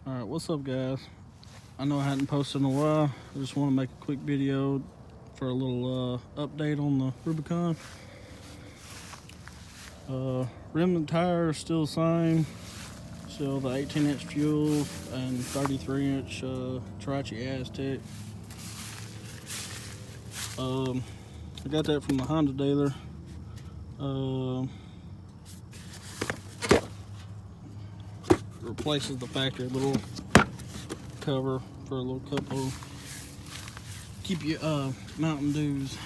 Alright, what's up guys? I know I hadn't posted in a while. I just want to make a quick video for a little update on the Rubicon. Rim and tire are still the same. Still the 18-inch fuel and 33-inch Tarachi Aztec. I got that from the Honda dealer. Replaces the factory little cover for a little cup holder. Keep your Mountain Dews.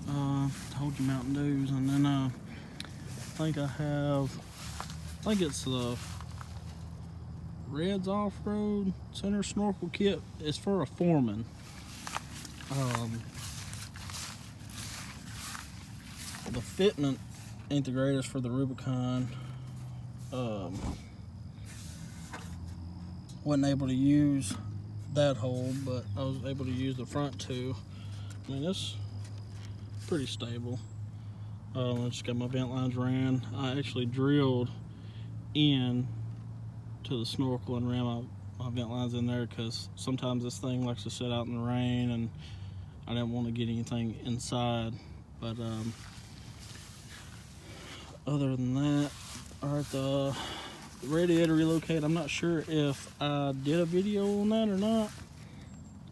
Hold your Mountain Dews, and then I think it's the Red's Off-Road Center Snorkel Kit. It's for a foreman. The fitment ain't the greatest for the Rubicon. Wasn't able to use that hole, but I was able to use the front two. I mean, it's pretty stable. I just got my vent lines ran. I actually drilled in to the snorkel and ran my vent lines in there because sometimes this thing likes to sit out in the rain, and I didn't want to get anything inside. But other than that, all right, the radiator relocate, I'm not sure if I did a video on that or not.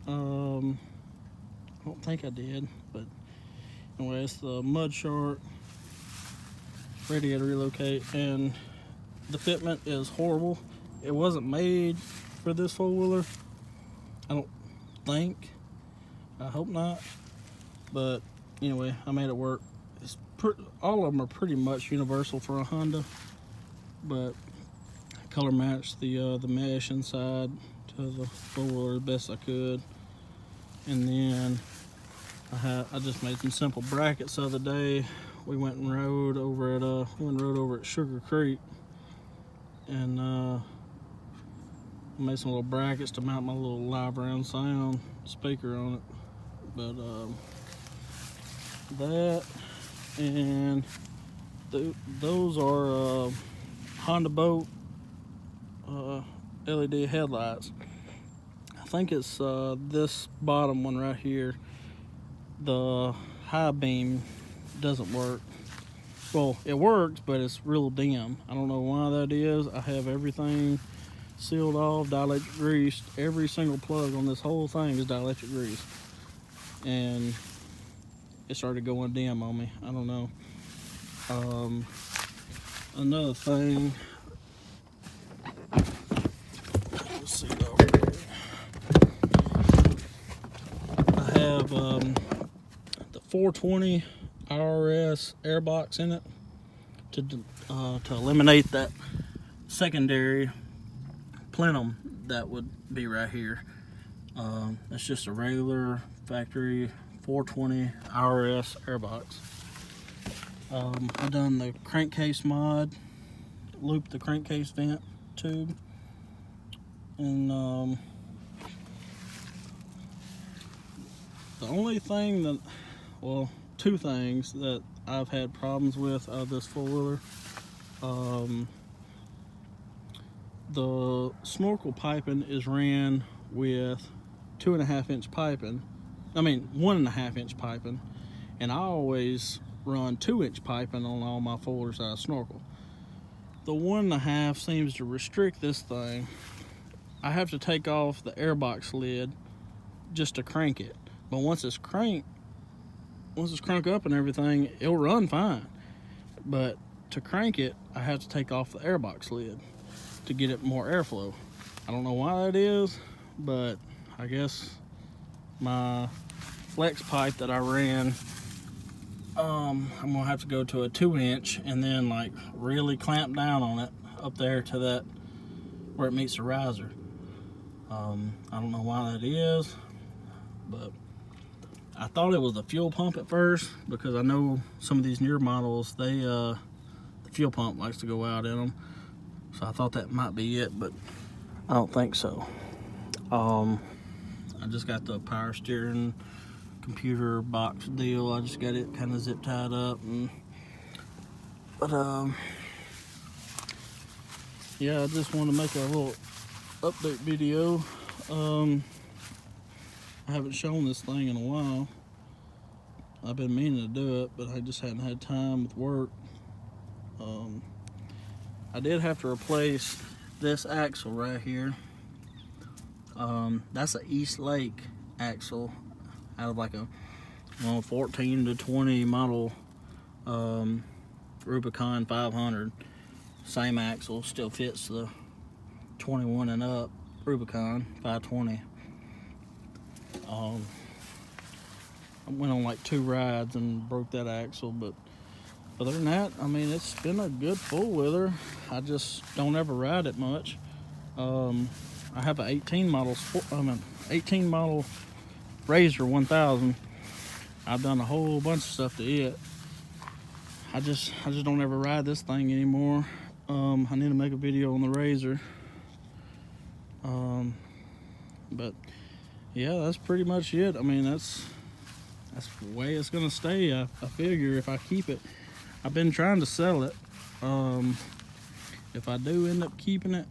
I don't think I did, but anyway, it's the Mud Shark radiator relocate, and the fitment is horrible. It wasn't made for this four-wheeler, I don't think. I hope not, but anyway, I made it work. All of them are pretty much universal for a Honda, but color matched the mesh inside to the four-wheeler the best I could. And then I just made some simple brackets the other day. We went and rode over at Sugar Creek, and made some little brackets to mount my little live round sound speaker on it. But that and those are Honda Boat LED headlights. I think it's this bottom one right here. The high beam doesn't work. Well, it works, but it's real dim. I don't know why that is. I have everything sealed off, dielectric greased. Every single plug on this whole thing is dielectric greased, and it started going dim on me. I don't know. Another thing, let's see over here. I have the 420 IRS airbox in it to eliminate that secondary plenum that would be right here. It's just a regular factory 420 IRS airbox. I've done the crankcase mod, looped the crankcase vent tube, and the only thing that, well, two things that I've had problems with out of this four-wheeler, the snorkel piping is ran with 2.5-inch piping. I mean 1.5-inch piping, and I always run 2-inch piping on all my four-wheelers that I snorkel. The 1.5 seems to restrict this thing. I have to take off the airbox lid just to crank it, but once it's cranked up and everything, it'll run fine. But to crank it, I have to take off the airbox lid to get it more airflow. I don't know why that is, but I guess my flex pipe that I ran, I'm gonna have to go to a 2-inch and then like really clamp down on it up there to that where it meets the riser. I don't know why that is, but I thought it was the fuel pump at first, because I know some of these newer models, the fuel pump likes to go out in them. So I thought that might be it, but I don't think so. I just got the power steering computer box deal. I just got it kind of zip tied up, but yeah, I just want to make a little update video. I haven't shown this thing in a while. I've been meaning to do it, but I just hadn't had time with work. I did have to replace this axle right here. That's an East Lake axle out of like a 14 to 20 model Rubicon 500. Same axle, still fits the 21 and up Rubicon 520. I went on like 2 rides and broke that axle, but other than that, I mean, it's been a good four-wheeler. I just don't ever ride it much. I have an 18 model Razor 1000. I've done a whole bunch of stuff to it. I just don't ever ride this thing anymore. I need to make a video on the Razor. But yeah, that's pretty much it. I mean, that's the way it's gonna stay. I figure if I keep it, I've been trying to sell it. If I do end up keeping it,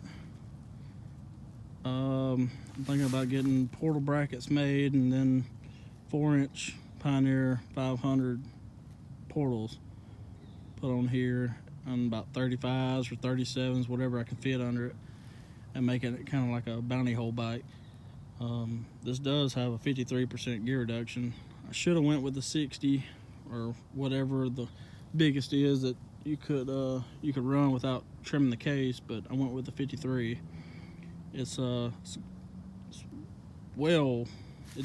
I'm thinking about getting portal brackets made and then 4-inch Pioneer 500 portals put on here on about 35s or 37s, whatever I can fit under it, and making it kind of like a bounty hole bike. This does have a 53% gear reduction. I should have went with the 60 or whatever the biggest is that you could run without trimming the case, but I went with the 53. It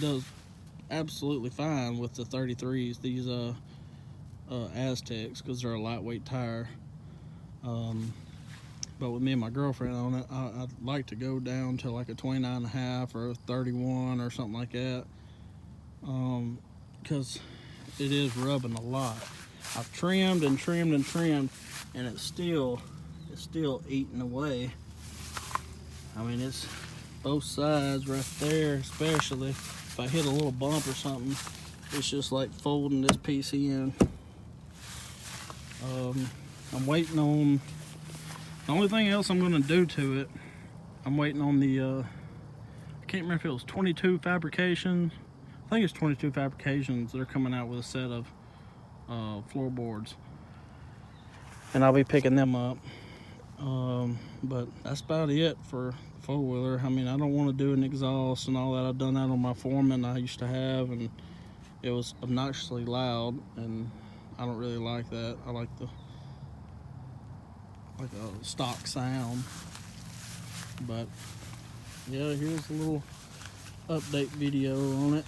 does absolutely fine with the 33s, these Aztecs, because they're a lightweight tire. But with me and my girlfriend on it, I'd like to go down to like a 29.5 or a 31 or something like that, because it is rubbing a lot. I've trimmed and trimmed and trimmed, and it's still eating away. I mean, it's both sides right there, especially if I hit a little bump or something, it's just like folding this piece in. I'm waiting on, the only thing else I'm gonna do to it, I'm waiting on the, I can't remember if it was 22 Fabrications. I think it's 22 Fabrications. They're coming out with a set of floorboards, and I'll be picking them up. But that's about it for four-wheeler. I mean, I don't want to do an exhaust and all that. I've done that on my Foreman I used to have, and it was obnoxiously loud, and I don't really like that. I like a stock sound. But yeah, here's a little update video on it.